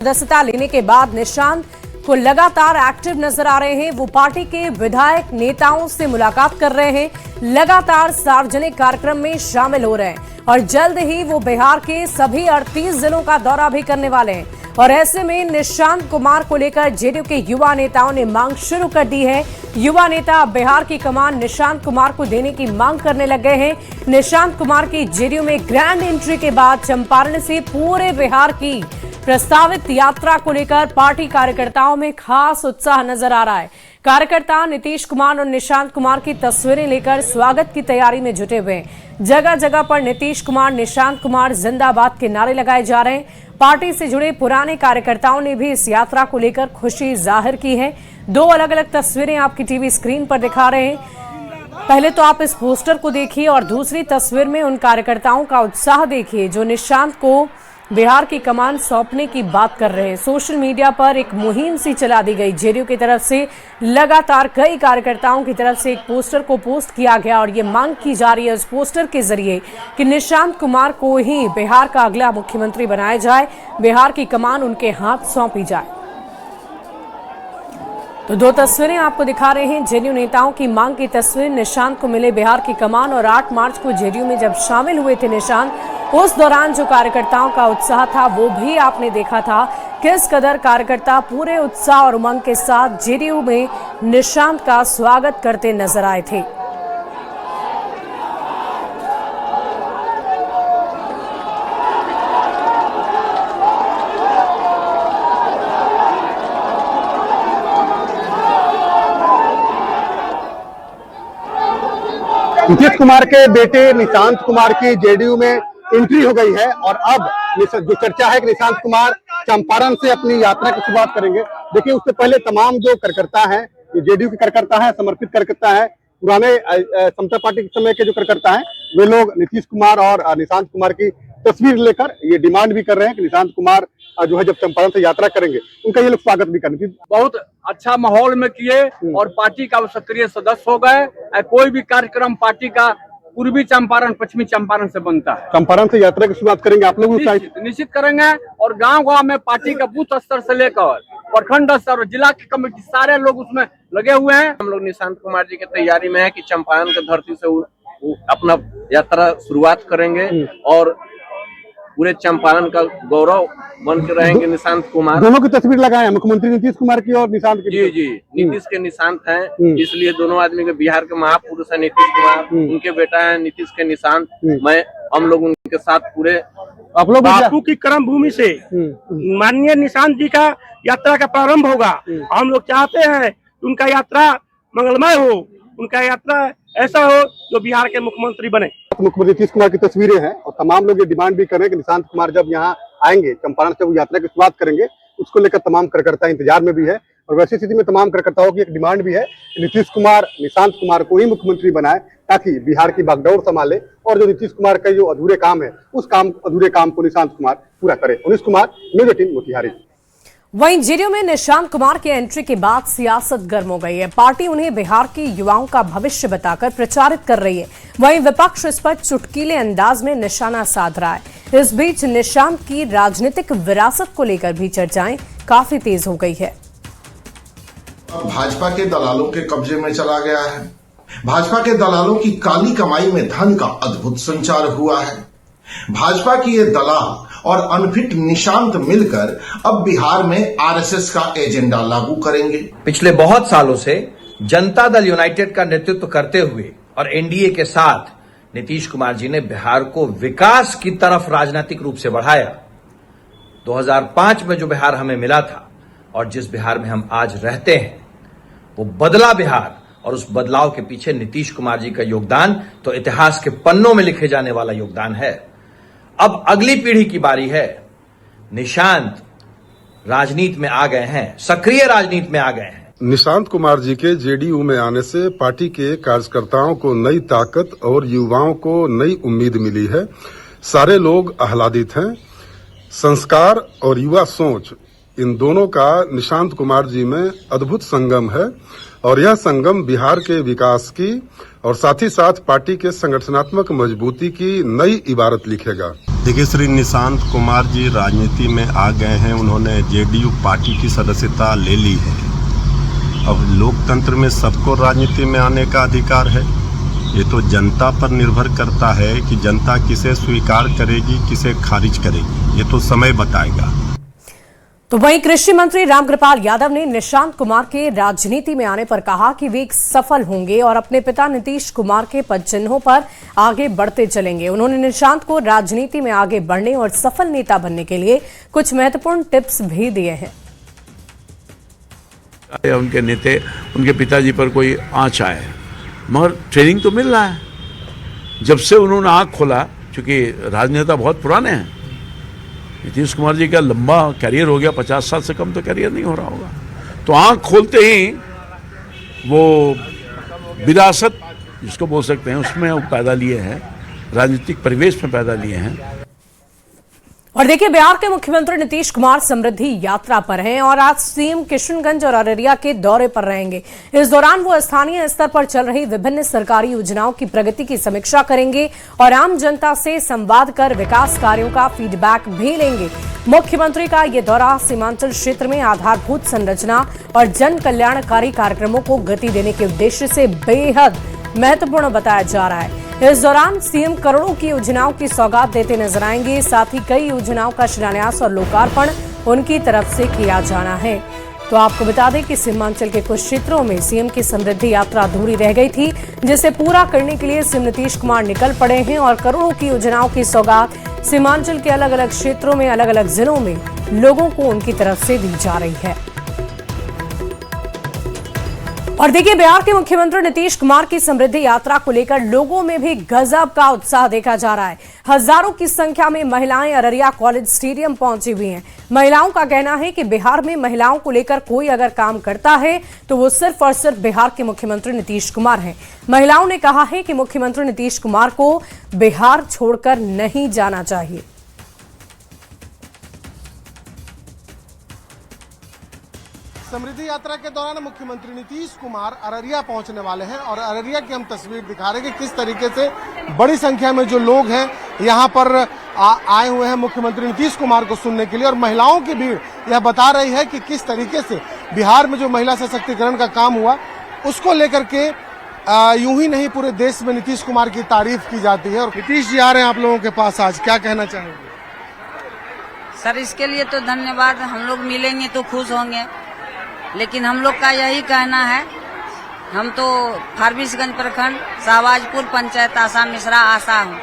सदस्यता लेने के बाद निशांत को लगातार एक्टिव नजर आ रहे हैं। वो पार्टी के विधायक नेताओं से मुलाकात कर रहे हैं, लगातार सार्वजनिक कार्यक्रम में शामिल हो रहे हैं और जल्द ही वो बिहार के सभी 38 जिलों का दौरा भी करने वाले हैं। और ऐसे में निशांत कुमार को लेकर जेडीयू के युवा नेताओं ने मांग शुरू कर दी है। युवा नेता बिहार की कमान निशांत कुमार को देने की मांग करने लग गए हैं। निशांत कुमार की जेडीयू में ग्रैंड एंट्री के बाद चंपारण से पूरे बिहार की प्रस्तावित यात्रा को लेकर पार्टी कार्यकर्ताओं में खास उत्साह नजर आ रहा है। कार्यकर्ता नीतीश कुमार और निशांत कुमार की तस्वीरें लेकर स्वागत की तैयारी में जुटे हुए हैं। जगह जगह पर नीतीश कुमार, निशांत कुमार जिंदाबाद के नारे लगाए जा रहे हैं। पार्टी से जुड़े पुराने कार्यकर्ताओं ने भी इस यात्रा को लेकर खुशी जाहिर की है। दो अलग अलग तस्वीरें आपकी टीवी स्क्रीन पर दिखा रहे हैं। पहले तो आप इस पोस्टर को देखिए और दूसरी तस्वीर में उन कार्यकर्ताओं का उत्साह देखिए जो निशांत को बिहार की कमान सौंपने की बात कर रहे हैं। सोशल मीडिया पर एक मुहिम सी चला दी गई जेडीयू की तरफ से। लगातार कई कार्यकर्ताओं की तरफ से एक पोस्टर को पोस्ट किया गया और ये मांग की जा रही है उस पोस्टर के जरिए कि निशांत कुमार को ही बिहार का अगला मुख्यमंत्री बनाया जाए, बिहार की कमान उनके हाथ सौंपी जाए। तो दो तस्वीरें आपको दिखा रहे हैं। जेडीयू नेताओं की मांग की तस्वीर, निशांत को मिले बिहार की कमान। और 8 मार्च को जेडीयू में जब शामिल हुए थे निशांत, उस दौरान जो कार्यकर्ताओं का उत्साह था वो भी आपने देखा था। किस कदर कार्यकर्ता पूरे उत्साह और उमंग के साथ जेडीयू में निशांत का स्वागत करते नजर आए थे। नीतीश कुमार के बेटे निशांत कुमार की जेडीयू में एंट्री हो गई है और अब जो चर्चा है कि निशांत कुमार चंपारण से अपनी यात्रा की शुरुआत करेंगे। देखिए, उससे पहले तमाम जो कार्यकर्ता हैं, जेडीयू के कार्यकर्ता हैं, समर्पित कार्यकर्ता हैं, पुराने समता पार्टी के समय के जो कार्यकर्ता हैं, वे लोग नीतीश कुमार और निशांत कुमार की तस्वीर लेकर ये डिमांड भी कर रहे हैं कि निशांत कुमार जो है जब चंपारण से यात्रा करेंगे उनका ये लोग स्वागत भी करेंगे। बहुत अच्छा माहौल में किए और पार्टी का सक्रिय सदस्य हो गए। कोई भी कार्यक्रम पार्टी का पूर्वी चंपारण, पश्चिमी चंपारण से बनता है। चंपारण से यात्रा की शुरुआत करेंगे आप लोग? निश्चित करेंगे और गांव-गांव में पार्टी का बूथ स्तर से लेकर प्रखंड स्तर और जिला की कमेटी सारे लोग उसमें लगे हुए हैं। हम लोग निशांत कुमार जी की तैयारी में है कि चंपारण की धरती से अपना यात्रा शुरुआत करेंगे और पूरे चंपारण का गौरव बन के रहेंगे निशांत कुमार। दोनों की तस्वीर लगाए हैं, मुख्यमंत्री नीतीश कुमार की और निशांत की। जी, नीतीश के निशांत हैं, इसलिए दोनों आदमी के बिहार के महापुरुष है नीतीश कुमार, उनके बेटा है नीतीश के निशांत। हम लोग उनके साथ पूरे आप लोग बापू की कर्म भूमि से माननीय निशांत जी का यात्रा का प्रारंभ होगा। हम लोग चाहते हैं उनका यात्रा मंगलमय हो, उनका यात्रा ऐसा हो जो बिहार के मुख्यमंत्री बने। मुख्यमंत्री नीतीश कुमार की तस्वीरें हैं और तमाम लोग ये डिमांड भी कर रहे हैं कि निशांत कुमार जब यहाँ आएंगे चंपारण से वो यात्रा की शुरुआत करेंगे, उसको लेकर तमाम कार्यकर्ता इंतजार में भी है। और वैसी स्थिति में तमाम कार्यकर्ताओं की एक डिमांड भी है कि नीतीश कुमार निशांत कुमार को ही मुख्यमंत्री बनाए ताकि बिहार की बागडोर संभाले और जो नीतीश कुमार का जो अधूरे काम है उस अधूरे काम को निशांत कुमार पूरा करे। उनिश कुमार, न्यूज़ 18 मोतिहारी। वहीं जेडीयू में निशांत कुमार के एंट्री के बाद सियासत गर्म हो गई है। पार्टी उन्हें बिहार के युवाओं का भविष्य बताकर प्रचारित कर रही है। वहीं विपक्ष इस पर चुटकीले अंदाज में निशाना साध रहा है। इस बीच निशांत की राजनीतिक विरासत को लेकर भी चर्चाएं काफी तेज हो गई है। भाजपा के दलालों के कब्जे में चला गया है। भाजपा के दलालों की काली कमाई में धन का अद्भुत संचार हुआ है। भाजपा की ये दलाल और अनफिट निशांत मिलकर अब बिहार में आरएसएस का एजेंडा लागू करेंगे। पिछले बहुत सालों से जनता दल यूनाइटेड का नेतृत्व करते हुए और एनडीए के साथ नीतीश कुमार जी ने बिहार को विकास की तरफ राजनीतिक रूप से बढ़ाया। 2005 में जो बिहार हमें मिला था और जिस बिहार में हम आज रहते हैं वो बदला बिहार, और उस बदलाव के पीछे नीतीश कुमार जी का योगदान तो इतिहास के पन्नों में लिखे जाने वाला योगदान है। अब अगली पीढ़ी की बारी है। निशांत राजनीति में आ गए हैं, सक्रिय राजनीति में आ गए हैं। निशांत कुमार जी के जेडीयू में आने से पार्टी के कार्यकर्ताओं को नई ताकत और युवाओं को नई उम्मीद मिली है। सारे लोग आह्लादित हैं। संस्कार और युवा सोच, इन दोनों का निशांत कुमार जी में अद्भुत संगम है और यह संगम बिहार के विकास की और साथ ही साथ पार्टी के संगठनात्मक मजबूती की नई इबारत लिखेगा। देखिए, श्री निशांत कुमार जी राजनीति में आ गए हैं। उन्होंने जेडीयू पार्टी की सदस्यता ले ली है। अब लोकतंत्र में सबको राजनीति में आने का अधिकार है। ये तो जनता पर निर्भर करता है कि जनता किसे स्वीकार करेगी, किसे खारिज करेगी। ये तो समय बताएगा। तो वहीं कृषि मंत्री रामकृपाल यादव ने निशांत कुमार के राजनीति में आने पर कहा कि वे एक सफल होंगे और अपने पिता नीतीश कुमार के पदचिन्हों पर आगे बढ़ते चलेंगे। उन्होंने निशांत को राजनीति में आगे बढ़ने और सफल नेता बनने के लिए कुछ महत्वपूर्ण टिप्स भी दिए हैं। उनके नेता, उनके पिताजी पर कोई आंच आए, मगर ट्रेनिंग तो मिल रहा है। जब से उन्होंने आंख खोला, क्योंकि राजनेता बहुत पुराने हैं, नीतीश कुमार जी का लंबा कैरियर हो गया, 50 साल से कम तो कैरियर नहीं हो रहा होगा। तो आंख खोलते ही वो विरासत जिसको बोल सकते हैं उसमें वो पैदा लिए हैं, राजनीतिक परिवेश में पैदा लिए हैं। और देखिए, बिहार के मुख्यमंत्री नीतीश कुमार समृद्धि यात्रा पर हैं और आज सीएम किशनगंज और अररिया के दौरे पर रहेंगे। इस दौरान वो स्थानीय स्तर पर चल रही विभिन्न सरकारी योजनाओं की प्रगति की समीक्षा करेंगे और आम जनता से संवाद कर विकास कार्यों का फीडबैक भी लेंगे। मुख्यमंत्री का ये दौरा सीमांचल क्षेत्र में आधारभूत संरचना और जन कल्याणकारी कार्यक्रमों को गति देने के उद्देश्य से बेहद महत्वपूर्ण बताया जा रहा है। इस दौरान सीएम करोड़ों की योजनाओं की सौगात देते नजर आएंगे। साथ ही कई योजनाओं का शिलान्यास और लोकार्पण उनकी तरफ से किया जाना है। तो आपको बता दें कि सीमांचल के कुछ क्षेत्रों में सीएम की समृद्धि यात्रा अधूरी रह गई थी, जिसे पूरा करने के लिए सीएम नीतीश कुमार निकल पड़े हैं और करोड़ों की योजनाओं की सौगात सीमांचल के अलग अलग क्षेत्रों में, अलग अलग जिलों में लोगों को उनकी तरफ से दी जा रही है। और देखिए, बिहार के मुख्यमंत्री नीतीश कुमार की समृद्धि यात्रा को लेकर लोगों में भी गजब का उत्साह देखा जा रहा है। हजारों की संख्या में महिलाएं अररिया कॉलेज स्टेडियम पहुंची हुई हैं। महिलाओं का कहना है कि बिहार में महिलाओं को लेकर कोई अगर काम करता है तो वो सिर्फ और सिर्फ बिहार के मुख्यमंत्री नीतीश कुमार हैं। महिलाओं ने कहा है कि मुख्यमंत्री नीतीश कुमार को बिहार छोड़कर नहीं जाना चाहिए। समृद्धि यात्रा के दौरान मुख्यमंत्री नीतीश कुमार अररिया पहुंचने वाले हैं और अररिया की हम तस्वीर दिखा रहे हैं कि किस तरीके से बड़ी संख्या में जो लोग हैं यहां पर आए हुए हैं मुख्यमंत्री नीतीश कुमार को सुनने के लिए। और महिलाओं की भीड़ यह बता रही है कि किस तरीके से बिहार में जो महिला सशक्तिकरण का काम हुआ उसको लेकर के यूं ही नहीं पूरे देश में नीतीश कुमार की तारीफ की जाती है। और नीतीश जी आ रहे हैं आप लोगों के पास, आज क्या कहना चाहेंगे? सर, इसके लिए तो धन्यवाद। हम लोग मिलेंगे तो खुश होंगे, लेकिन हम लोग का यही कहना है, हम तो फारबिसगंज प्रखंड शाहबाजपुर पंचायत आशा मिश्रा आशा हूँ।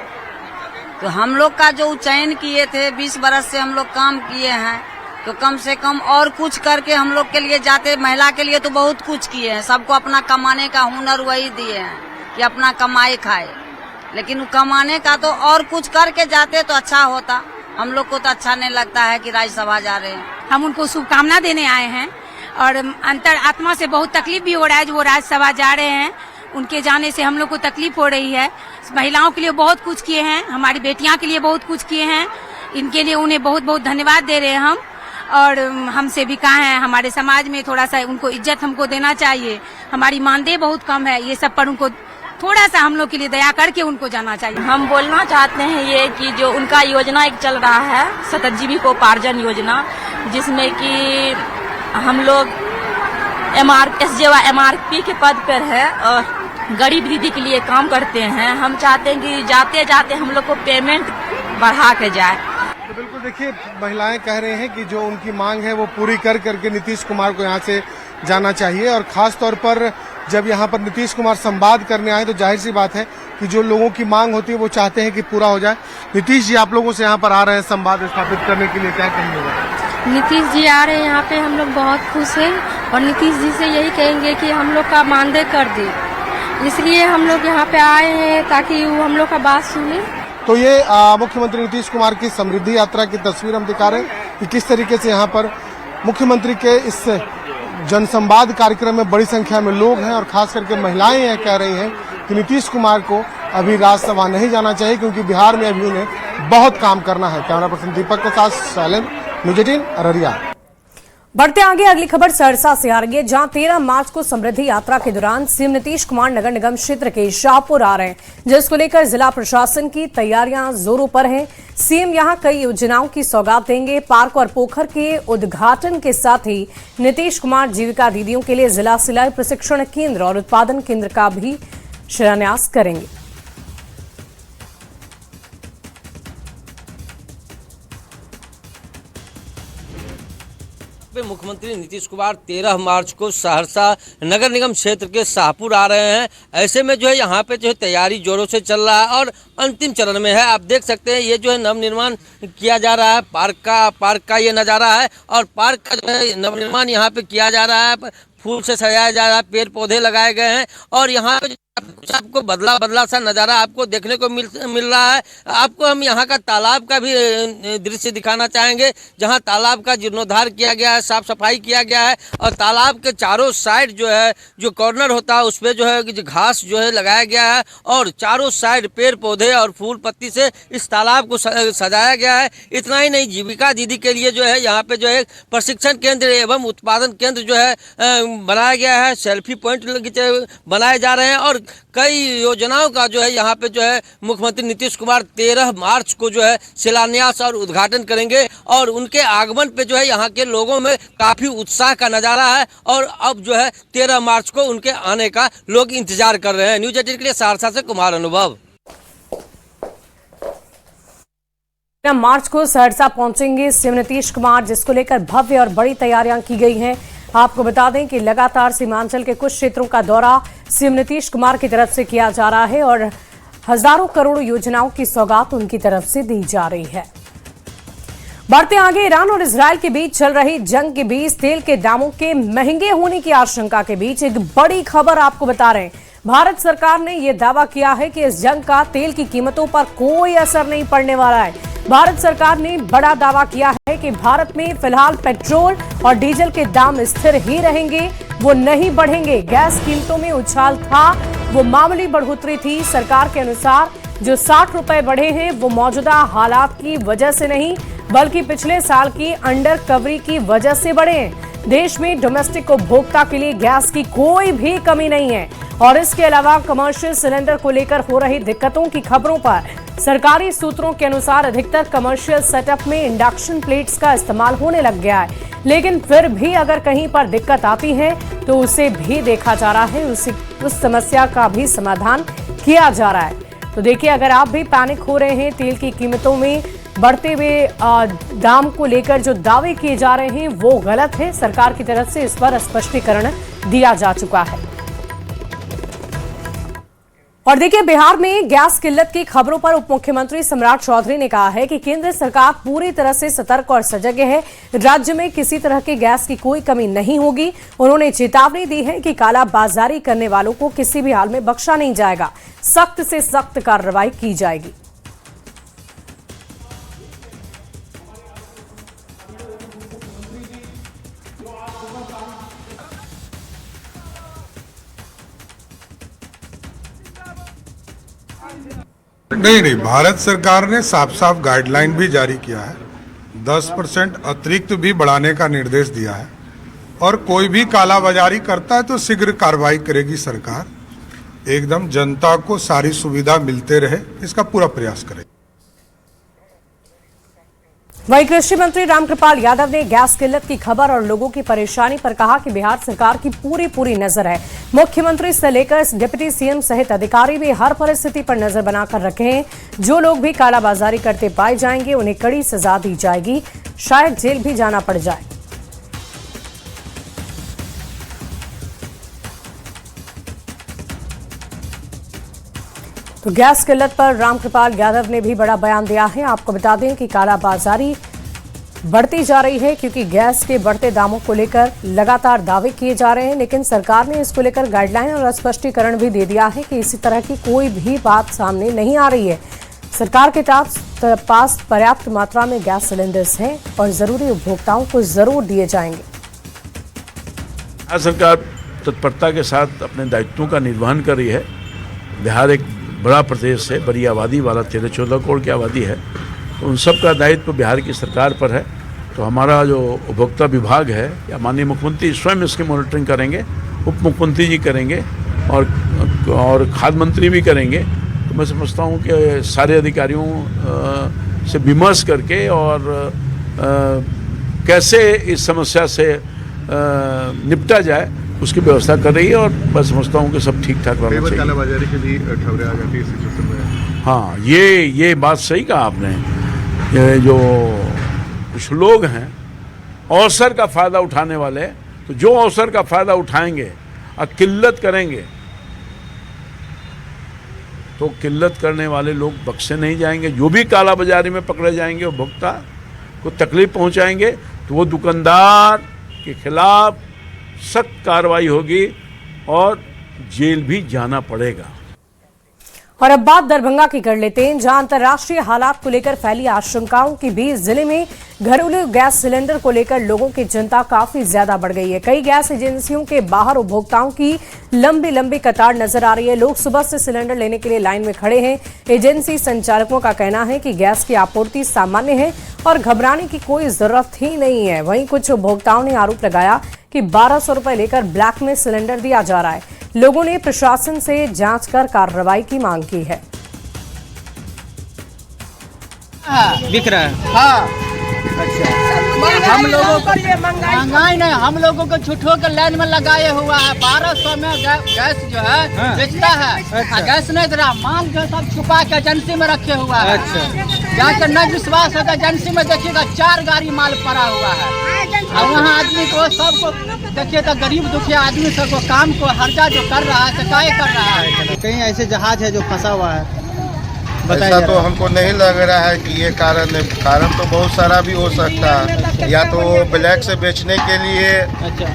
तो हम लोग का जो चयन किए थे, 20 बरस से हम लोग काम किए हैं, तो कम से कम और कुछ करके हम लोग के लिए जाते। महिला के लिए तो बहुत कुछ किए हैं, सबको अपना कमाने का हुनर वही दिए हैं कि अपना कमाई खाए, लेकिन कमाने का तो और कुछ करके जाते तो अच्छा होता। हम लोग को तो अच्छा नहीं लगता है कि राज्यसभा जा रहे हैं। हम उनको शुभकामना देने आए हैं और अंतर आत्मा से बहुत तकलीफ भी हो रहा है जो वो राज्यसभा जा रहे हैं। उनके जाने से हम लोग को तकलीफ हो रही है। महिलाओं के लिए बहुत कुछ किए हैं, हमारी बेटियां के लिए बहुत कुछ किए हैं। इनके लिए उन्हें बहुत बहुत धन्यवाद दे रहे हैं हम। और हमसे भी कहा है, हमारे समाज में थोड़ा सा उनको इज्जत हमको देना चाहिए। हमारी मानदेय बहुत कम है, ये सब पर उनको थोड़ा सा हम लोग के लिए दया करके उनको जाना चाहिए। हम बोलना चाहते हैं ये कि जो उनका योजना एक चल रहा है सतत जीविकोपार्जन योजना, जिसमें कि हम लोग MRP के पद पर है और गरीब दीदी के लिए काम करते हैं। हम चाहते हैं कि जाते जाते हम लोग को पेमेंट बढ़ा के जाए। तो बिल्कुल देखिए, महिलाएं कह रहे हैं कि जो उनकी मांग है वो पूरी कर करके नीतीश कुमार को यहाँ से जाना चाहिए। और खास तौर पर जब यहाँ पर नीतीश कुमार संवाद करने आए तो जाहिर सी बात है कि जो लोगों की मांग होती है वो चाहते हैं कि पूरा हो जाए। नीतीश जी आप लोगों से यहाँ पर आ रहे हैं संवाद स्थापित करने के लिए, क्या कहेंगे? नीतीश जी आ रहे हैं यहाँ पे, हम लोग बहुत खुश हैं और नीतीश जी से यही कहेंगे कि हम लोग का मानदेय कर दे, इसलिए हम लोग यहाँ पे आए हैं ताकि वो हम लोग का बात सुने। तो ये मुख्यमंत्री नीतीश कुमार की समृद्धि यात्रा की तस्वीर हम दिखा रहे हैं कि किस तरीके से यहाँ पर मुख्यमंत्री के इस जनसंवाद कार्यक्रम में बड़ी संख्या में लोग हैं और खास करके महिलाएं यह कह रही हैं कि नीतीश कुमार को अभी राज्यसभा नहीं जाना चाहिए क्योंकि बिहार में अभी उन्हें बहुत काम करना है। कैमरा पर्सन दीपक के साथ शैलेंद्र, न्यूज़ 18 अररिया। बढ़ते आगे अगली खबर सहरसा से आ रही है, जहां 13 मार्च को समृद्धि यात्रा के दौरान सीएम नीतीश कुमार नगर निगम क्षेत्र के शाहपुर आ रहे हैं, जिसको लेकर जिला प्रशासन की तैयारियां जोरों पर हैं। सीएम यहां कई योजनाओं की सौगात देंगे। पार्क और पोखर के उद्घाटन के साथ ही नीतीश कुमार जीविका दीदियों के लिए जिला सिलाई प्रशिक्षण केंद्र और उत्पादन केंद्र का भी शिलान्यास करेंगे। मुख्यमंत्री नीतीश कुमार 13 मार्च को सहरसा नगर निगम क्षेत्र के शाहपुर आ रहे हैं। ऐसे में जो है यहाँ पे जो है तैयारी जोरों से चल रहा है और अंतिम चरण में है। आप देख सकते हैं ये जो है नवनिर्माण किया जा रहा है, पार्क का ये नज़ारा है और पार्क का जो है नवनिर्माण यहाँ पे किया जा रहा है। फूल से सजाया जा रहा है, पेड़ पौधे लगाए गए हैं और यहाँ पे आपको बदला सा नज़ारा आपको देखने को मिल रहा है। आपको हम यहाँ का तालाब का भी दृश्य दिखाना चाहेंगे, जहाँ तालाब का जीर्णोद्धार किया गया है, साफ सफाई किया गया है और तालाब के चारों साइड जो है जो कॉर्नर होता है उस पर जो है जो घास जो है लगाया गया है और चारों साइड पेड़ पौधे और फूल पत्ती से इस तालाब को सजाया गया है। इतना ही नहीं, जीविका दीदी के लिए जो है यहाँ पे जो है प्रशिक्षण केंद्र एवं उत्पादन केंद्र जो है बनाया गया है। सेल्फी पॉइंट बनाए जा रहे हैं और कई योजनाओं का जो है यहाँ पे जो है मुख्यमंत्री नीतीश कुमार 13 मार्च को जो है शिलान्यास और उद्घाटन करेंगे और उनके आगमन पे जो है यहाँ के लोगों में काफी उत्साह का नजारा है और अब जो है 13 मार्च को उनके आने का लोग इंतजार कर रहे हैं। न्यूज 18 के लिए सहरसा से कुमार अनुभव। मार्च को सहरसा पहुंचेंगे सीएम नीतीश कुमार, जिसको लेकर भव्य और बड़ी तैयारियां की गई हैं। आपको बता दें कि लगातार सीमांचल के कुछ क्षेत्रों का दौरा सीएम नीतीश कुमार की तरफ से किया जा रहा है और हजारों करोड़ योजनाओं की सौगात उनकी तरफ से दी जा रही है। बढ़ते आगे, ईरान और इजरायल के बीच चल रही जंग के बीच तेल के दामों के महंगे होने की आशंका के बीच एक बड़ी खबर आपको बता रहे हैं। भारत सरकार ने यह दावा किया है कि इस जंग का तेल की कीमतों पर कोई असर नहीं पड़ने वाला है। भारत सरकार ने बड़ा दावा किया है कि भारत में फिलहाल पेट्रोल और डीजल के दाम स्थिर ही रहेंगे, वो नहीं बढ़ेंगे। गैस कीमतों में उछाल था, वो मामूली बढ़ोतरी थी। सरकार के अनुसार जो 60 रुपए बढ़े हैं वो मौजूदा हालात की वजह से नहीं बल्कि पिछले साल की अंडर कवरी की वजह से बढ़े हैं। देश में डोमेस्टिक उपभोक्ता के लिए गैस की कोई भी कमी नहीं है और इसके अलावा कमर्शियल सिलेंडर को लेकर हो रही दिक्कतों की खबरों पर सरकारी सूत्रों के अनुसार अधिकतर कमर्शियल सेटअप में इंडक्शन प्लेट्स का इस्तेमाल होने लग गया है, लेकिन फिर भी अगर कहीं पर दिक्कत आती है तो उसे भी देखा जा रहा है, उस समस्या का भी समाधान किया जा रहा है। तो देखिए, अगर आप भी पैनिक हो रहे हैं तेल की कीमतों में बढ़ते हुए दाम को लेकर जो दावे किए जा रहे हैं वो गलत है। सरकार की तरफ से इस पर स्पष्टीकरण दिया जा चुका है। और देखिए, बिहार में गैस किल्लत की खबरों पर उप मुख्यमंत्री सम्राट चौधरी ने कहा है कि केंद्र सरकार पूरी तरह से सतर्क और सजग है। राज्य में किसी तरह के गैस की कोई कमी नहीं होगी। उन्होंने चेतावनी दी है कि कालाबाजारी करने वालों को किसी भी हाल में बख्शा नहीं जाएगा, सख्त से सख्त कार्रवाई की जाएगी। नहीं, भारत सरकार ने साफ साफ गाइडलाइन भी जारी किया है। 10% अतिरिक्त भी बढ़ाने का निर्देश दिया है और कोई भी कालाबाजारी करता है तो शीघ्र कार्रवाई करेगी सरकार। एकदम जनता को सारी सुविधा मिलते रहे, इसका पूरा प्रयास करेगी। वहीं कृषि मंत्री रामकृपाल यादव ने गैस किल्लत की खबर और लोगों की परेशानी पर कहा कि बिहार सरकार की पूरी नजर है। मुख्यमंत्री से लेकर डिप्टी सीएम सहित अधिकारी भी हर परिस्थिति पर नजर बनाकर रखे हैं। जो लोग भी कालाबाजारी करते पाए जाएंगे उन्हें कड़ी सजा दी जाएगी, शायद जेल भी जाना पड़ जाए। तो गैस किल्लत पर रामकृपाल यादव ने भी बड़ा बयान दिया है। आपको बता दें कि कालाबाजारी बढ़ती जा रही है क्योंकि गैस के बढ़ते दामों को लेकर लगातार दावे किए जा रहे हैं, लेकिन सरकार ने इसको लेकर गाइडलाइन और स्पष्टीकरण भी दे दिया है कि इसी तरह की कोई भी बात सामने नहीं आ रही है। सरकार के पास पर्याप्त मात्रा में गैस सिलेंडर्स हैं और जरूरी उपभोक्ताओं को जरूर दिए जाएंगे। सरकार तत्परता के साथ अपने दायित्वों का निर्वहन कर रही है। बिहार एक बड़ा प्रदेश है, बड़ी आबादी वाला 13-14 करोड़ की आबादी है, तो उन सब का दायित्व बिहार की सरकार पर है। तो हमारा जो उपभोक्ता विभाग है या माननीय मुख्यमंत्री स्वयं इसकी मॉनिटरिंग करेंगे, उप मुख्यमंत्री जी करेंगे और खाद्य मंत्री भी करेंगे। तो मैं समझता हूँ कि सारे अधिकारियों से विमर्श करके और कैसे इस समस्या से निपटा जाए उसकी व्यवस्था कर रही है और मैं समझता हूँ कि सब ठीक ठाक रहना चाहिए। कालाबाजारी की भी खबरें आ जाती है इस सिचुएशन में। हाँ, ये बात सही कहा आपने। ये जो कुछ लोग हैं अवसर का फ़ायदा उठाने वाले, तो जो अवसर का फ़ायदा उठाएंगे और किल्लत करेंगे तो किल्लत करने वाले लोग बख्शे नहीं जाएंगे। जो भी कालाबाजारी में पकड़े जाएंगे उपभोक्ता को तकलीफ पहुंचाएंगे तो वो दुकानदार के खिलाफ सख्त कार्रवाई होगी और जेल भी जाना पड़ेगा। और अब बात दरभंगा की कर लेते हैं, जहां अंतर्राष्ट्रीय हालात को लेकर फैली आशंकाओं के बीच जिले में घरेलू गैस सिलेंडर को लेकर लोगों की चिंता काफी ज्यादा बढ़ गई है। कई गैस एजेंसियों के बाहर उपभोक्ताओं की लंबी लंबी कतार नजर आ रही है। लोग सुबह से सिलेंडर लेने के लिए लाइन में खड़े हैं। एजेंसी संचालकों का कहना है कि गैस की आपूर्ति सामान्य है और घबराने की कोई जरूरत ही नहीं है। वहीं कुछ उपभोक्ताओं ने आरोप लगाया कि 1200 रुपए लेकर ब्लैक में सिलेंडर दिया जा रहा है। लोगों ने प्रशासन से जांच कर कार्रवाई की मांग की है। बिक रहा है। हाँ, अच्छा। हम लोगों को ये महंगाई नहीं, हम लोगों को झूठों के लाइन में लगाए हुआ है। 1200 में गैस जो है बेचता है। अच्छा। गैस नहीं दे रहा, माल जो सब छुपा के एजेंसी में रखे हुआ है। अच्छा। जाके न विश्वास होगा, एजेंसी में देखिएगा 4 गाड़ी माल पड़ा हुआ है और वहाँ आदमी को सबको देखिए तो गरीब दुखिया आदमी सबको काम को हर्जा जो कर रहा है तो काय कर रहा है। कहीं ऐसे जहाज है जो फंसा हुआ है, ऐसा तो हमको नहीं लग रहा है कि ये कारण है। कारण तो बहुत सारा भी हो सकता है, या तो ब्लैक से बेचने के लिए अच्छा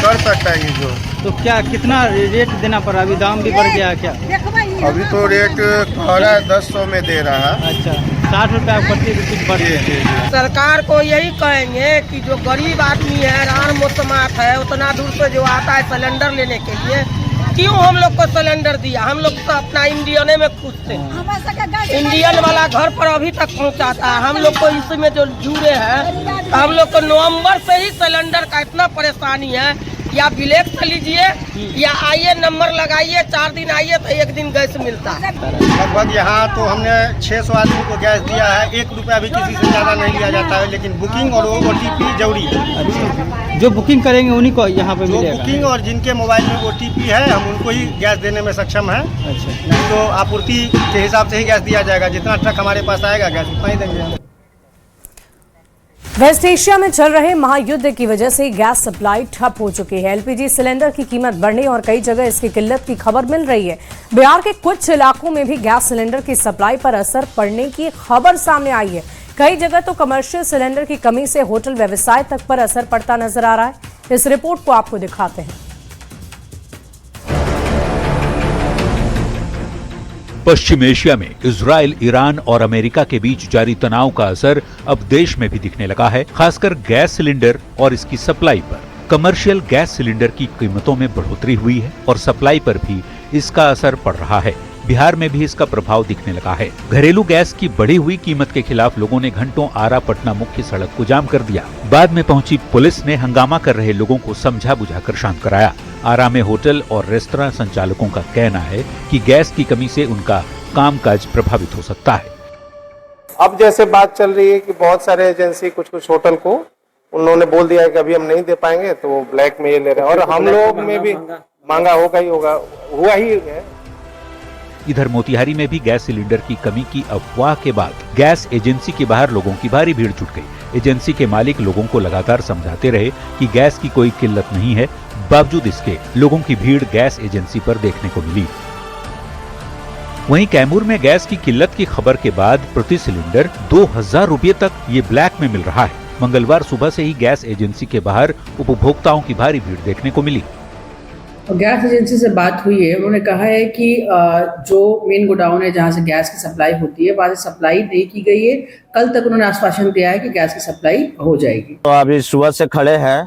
कर सकता है ये जो। तो क्या कितना रेट देना पड़ा? अभी दाम भी बढ़ गया है क्या? अभी तो रेट कह रहा है 1100 में दे रहा है। अच्छा, 60 रुपया प्रति कुछ बढ़ गया। सरकार को यही कहेंगे कि जो गरीब आदमी है, रान मौसमात है, उतना दूर से जो आता है सिलेंडर लेने के लिए, क्यों हम लोग को सिलेंडर दिया? हम लोग तो अपना इंडियन में खुश थे। इंडियन वाला घर पर अभी तक पहुंचाता है। हम लोग को इसमें जो जुड़े हैं, तो हम लोग को नवंबर से ही सिलेंडर का इतना परेशानी है। या ब्लैक से लीजिए या आइए नंबर लगाइए, 4 दिन आइए तो 1 दिन गैस मिलता है। लगभग यहाँ तो हमने 600 आदमी को गैस दिया है। 1 रुपया भी किसी से ज़्यादा नहीं लिया जाता है, लेकिन बुकिंग और OTP जरूरी है। अच्छा। जो बुकिंग करेंगे उन्हीं को यहाँ पे मिलेगा। बुकिंग और जिनके मोबाइल में OTP है, हम उनको ही गैस देने में सक्षम है। अच्छा। तो आपूर्ति के हिसाब से ही गैस दिया जाएगा। जितना ट्रक हमारे पास आएगा गैस उतना ही देंगे हम। वेस्ट एशिया में चल रहे महायुद्ध की वजह से गैस सप्लाई ठप हो चुकी है। LPG सिलेंडर की कीमत बढ़ने और कई जगह इसकी किल्लत की खबर मिल रही है। बिहार के कुछ इलाकों में भी गैस सिलेंडर की सप्लाई पर असर पड़ने की खबर सामने आई है। कई जगह तो कमर्शियल सिलेंडर की कमी से होटल व्यवसाय तक पर असर पड़ता नजर आ रहा है। इस रिपोर्ट को आपको दिखाते हैं। पश्चिम एशिया में इजराइल, ईरान और अमेरिका के बीच जारी तनाव का असर अब देश में भी दिखने लगा है, खासकर गैस सिलेंडर और इसकी सप्लाई पर। कमर्शियल गैस सिलेंडर की कीमतों में बढ़ोतरी हुई है और सप्लाई पर भी इसका असर पड़ रहा है। बिहार में भी इसका प्रभाव दिखने लगा है। घरेलू गैस की बढ़ी हुई कीमत के खिलाफ लोगों ने घंटों आरा पटना मुख्य सड़क को जाम कर दिया। बाद में पहुंची पुलिस ने हंगामा कर रहे लोगों को समझा बुझाकर शांत कराया। आरा में होटल और रेस्तरां संचालकों का कहना है कि गैस की कमी से उनका कामकाज प्रभावित हो सकता है। अब जैसे बात चल रही है कि बहुत सारे एजेंसी कुछ होटल को उन्होंने बोल दिया है कि अभी हम नहीं दे पाएंगे, तो वो ब्लैक में ये ले रहे हैं और हम लोग में भी महंगा होगा ही होगा, हुआ ही है। इधर मोतिहारी में भी गैस सिलेंडर की कमी की अफवाह के बाद गैस एजेंसी के बाहर लोगों की भारी भीड़ जुट गई। एजेंसी के मालिक लोगों को लगातार समझाते रहे कि गैस की कोई किल्लत नहीं है। बावजूद इसके लोगों की भीड़ गैस एजेंसी पर देखने को मिली। वहीं कैमूर में गैस की किल्लत की खबर के बाद प्रति सिलेंडर 2000 रुपये तक ये ब्लैक में मिल रहा है। मंगलवार सुबह से ही गैस एजेंसी के बाहर उपभोक्ताओं की भारी भीड़ देखने को मिली। गैस एजेंसी से बात हुई है, उन्होंने कहा है कि जो मेन गोडाउन है जहां से गैस की सप्लाई होती है, वहां से सप्लाई नहीं की गई है। कल तक उन्होंने आश्वासन दिया है कि गैस की सप्लाई हो जाएगी। तो अभी सुबह से खड़े हैं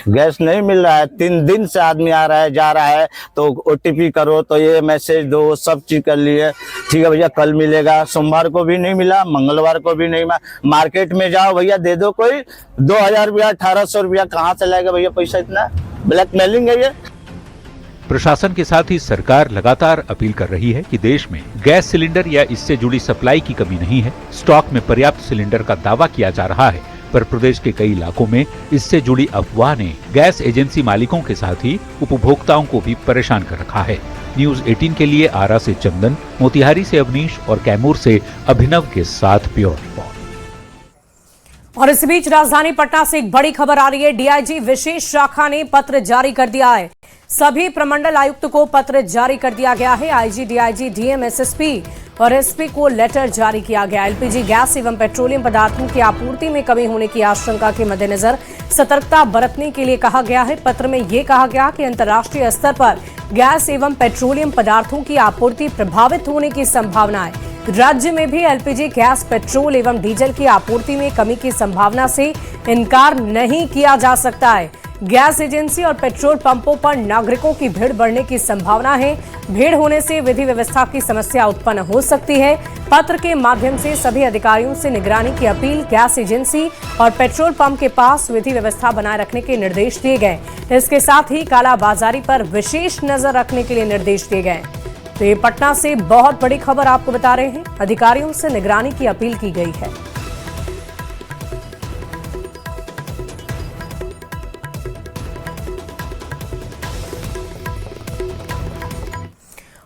गैस नहीं मिल रहा है। 3 दिन से आदमी आ रहा है जा रहा है, तो OTP करो तो ये मैसेज दो, सब चीज कर लिए। ठीक है भैया कल मिलेगा, सोमवार को भी नहीं मिला, मंगलवार को भी नहीं मिला। मार्केट में जाओ भैया दे दो कोई 2000 रुपया 1800 रुपया, कहाँ से लाएगा भैया पैसा इतना? ब्लैकमेलिंग है ये। प्रशासन के साथ ही सरकार लगातार अपील कर रही है कि देश में गैस सिलेंडर या इससे जुड़ी सप्लाई की कमी नहीं है। स्टॉक में पर्याप्त सिलेंडर का दावा किया जा रहा है, पर प्रदेश के कई इलाकों में इससे जुड़ी अफवाह ने गैस एजेंसी मालिकों के साथ ही उपभोक्ताओं को भी परेशान कर रखा है। न्यूज 18 के लिए आरा से चंदन, मोतिहारी से अवनीश और कैमूर से अभिनव के साथ ब्यूरो रिपोर्ट। और इस बीच राजधानी पटना से एक बड़ी खबर आ रही है। डीआईजी विशेष शाखा ने पत्र जारी कर दिया है। सभी प्रमंडल आयुक्त को पत्र जारी कर दिया गया है। आईजी, डीआईजी, डीएम, एसएसपी और एसपी को लेटर जारी किया गया। एलपीजी गैस एवं पेट्रोलियम पदार्थों की आपूर्ति में कमी होने की आशंका के मद्देनजर सतर्कता बरतने के लिए कहा गया है। पत्र में यह कहा गया कि अंतर्राष्ट्रीय स्तर पर गैस एवं पेट्रोलियम पदार्थों की आपूर्ति प्रभावित होने की संभावना है। राज्य में भी एलपीजी गैस, पेट्रोल एवं डीजल की आपूर्ति में कमी की संभावना से इनकार नहीं किया जा सकता है। गैस एजेंसी और पेट्रोल पंपों पर नागरिकों की भीड़ बढ़ने की संभावना है। भीड़ होने से विधि व्यवस्था की समस्या उत्पन्न हो सकती है। पत्र के माध्यम से सभी अधिकारियों से निगरानी की अपील। गैस एजेंसी और पेट्रोल पंप के पास विधि व्यवस्था बनाए रखने के निर्देश दिए गए। इसके साथ ही कालाबाजारी पर विशेष नजर रखने के लिए निर्देश दिए गए। तो ये पटना से बहुत बड़ी खबर आपको बता रहे हैं। अधिकारियों से निगरानी की अपील की गई है।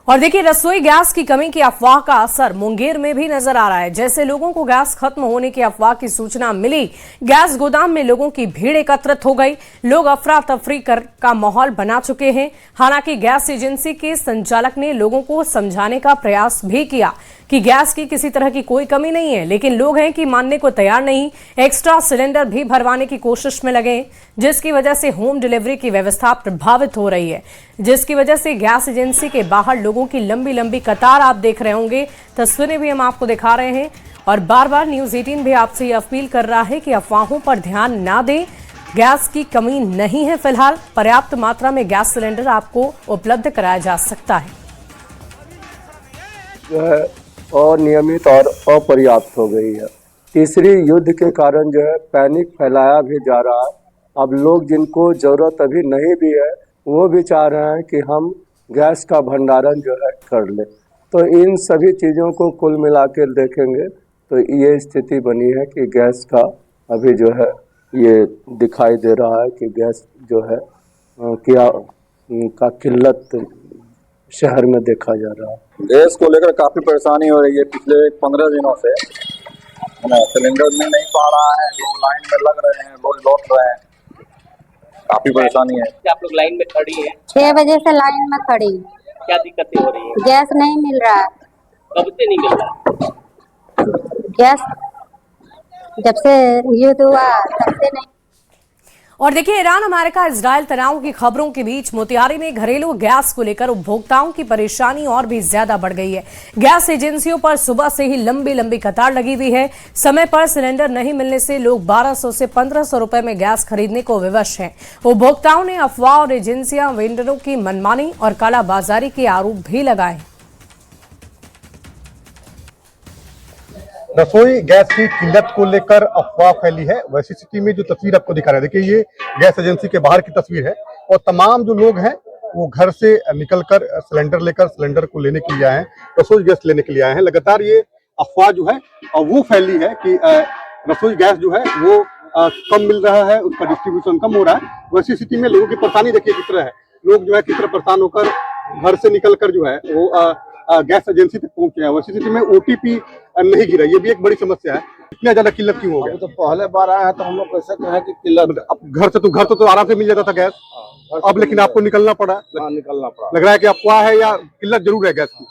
और देखिए, रसोई गैस की कमी की अफवाह का असर मुंगेर में भी नजर आ रहा है। जैसे लोगों को गैस खत्म होने की अफवाह की सूचना मिली, गैस गोदाम में लोगों की भीड़ एकत्रित हो गई। लोग अफरा तफरी का माहौल बना चुके हैं। हालांकि गैस एजेंसी के संचालक ने लोगों को समझाने का प्रयास भी किया कि गैस की किसी तरह की कोई कमी नहीं है, लेकिन लोग हैं कि मानने को तैयार नहीं। एक्स्ट्रा सिलेंडर भी भरवाने की कोशिश में लगे, जिसकी वजह से होम डिलीवरी की व्यवस्था प्रभावित हो रही है, जिसकी वजह से गैस एजेंसी के बाहर लोगों की लंबी लंबी कतार आप देख रहे होंगे। तस्वीरें भी हम आपको दिखा रहे हैं। और बार बार न्यूज 18 भी आपसे ये अपील कर रहा है कि अफवाहों पर ध्यान ना दें। गैस की कमी नहीं है फिलहाल। पर्याप्त मात्रा में गैस सिलेंडर आपको उपलब्ध कराया जा सकता है। जो है अनियमित और अपर्याप्त हो गई है। तीसरी, युद्ध के कारण जो है पैनिक फैलाया भी जा रहा है। अब लोग जिनको जरूरत अभी नहीं भी है वो भी चाह रहे हैं कि हम गैस का भंडारण जो है कर ले। तो इन सभी चीज़ों को कुल मिला के देखेंगे तो ये स्थिति बनी है कि गैस का अभी जो है ये दिखाई दे रहा है कि गैस जो है का किल्लत शहर में देखा जा रहा है। गैस को लेकर काफी परेशानी हो रही है पिछले 15 दिनों से। सिलेंडर मिल नहीं पा रहा है, लोग लाइन में लग रहे हैं, लोग लौट रहे हैं, काफी परेशानी है। आप लोग लाइन में खड़ी हैं? 6 बजे से लाइन में खड़ी। क्या दिक्कतें हो रही है? गैस नहीं मिल रहा है। कब से नहीं मिल रहा? गैस जब से युद्ध हुआ तब से नहीं। और देखिए, ईरान, अमेरिका, इजराइल तनाव की खबरों के बीच मोतिहारी में घरेलू गैस को लेकर उपभोक्ताओं की परेशानी और भी ज्यादा बढ़ गई है। गैस एजेंसियों पर सुबह से ही लंबी लंबी कतार लगी हुई है। समय पर सिलेंडर नहीं मिलने से लोग 1200 से 1500 रुपए में गैस खरीदने को विवश हैं। उपभोक्ताओं ने अफवाह और एजेंसियां वेंडरों की मनमानी और कालाबाजारी के आरोप भी लगाए। रसोई गैस की किल्लत को लेकर अफवाह फैली है। वैसी स्थिति में जो तस्वीर आपको दिखा रहे हैं, देखिए ये गैस एजेंसी के बाहर की तस्वीर है और तमाम जो लोग हैं वो घर से निकलकर सिलेंडर लेकर सिलेंडर को लेने के लिए आए हैं, रसोई गैस लेने के लिए आए हैं। लगातार ये अफवाह जो है वो फैली है कि रसोई गैस जो है वो कम मिल रहा है, उसका डिस्ट्रीब्यूशन कम हो रहा है। वैसी स्थिति में लोगों की परेशानी देखिए किस तरह है। लोग जो है किस तरह परेशान होकर घर से निकलकर जो है वो गैस एजेंसी तक पहुंचे हैं। वैसी स्थिति में OTP नहीं गिरा, ये भी एक बड़ी समस्या है। इतना ज्यादा किल्लत क्यों हो गया? तो पहले बार आया है तो हम लोग कैसे कहें कि किल्लत। अब घर से तो आराम से मिल जाता था गैस, अब लेकिन आपको निकलना पड़ा। निकलना पड़ा। लग रहा है कि अफवाह है या किल्लत जरूर है गैस की?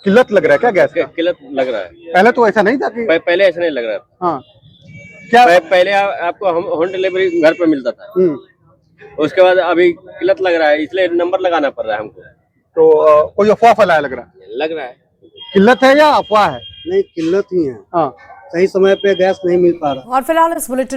किल्लत लग रहा है क्या गैस का? किल्लत लग रहा है। पहले तो ऐसा नहीं था कि पहले ऐसा नहीं लग रहा था। हाँ, क्या पहले आपको होम डिलीवरी घर पे मिलता था, उसके बाद अभी किल्लत लग रहा है, इसलिए नंबर लगाना पड़ रहा है हमको। तो कोई अफवाह फैलाया लग रहा है। किल्लत है या अफवाह है? नहीं, किल्लत ही है। हाँ, सही समय पे गैस नहीं मिल पा रहा। और फिलहाल इस बुलेटिन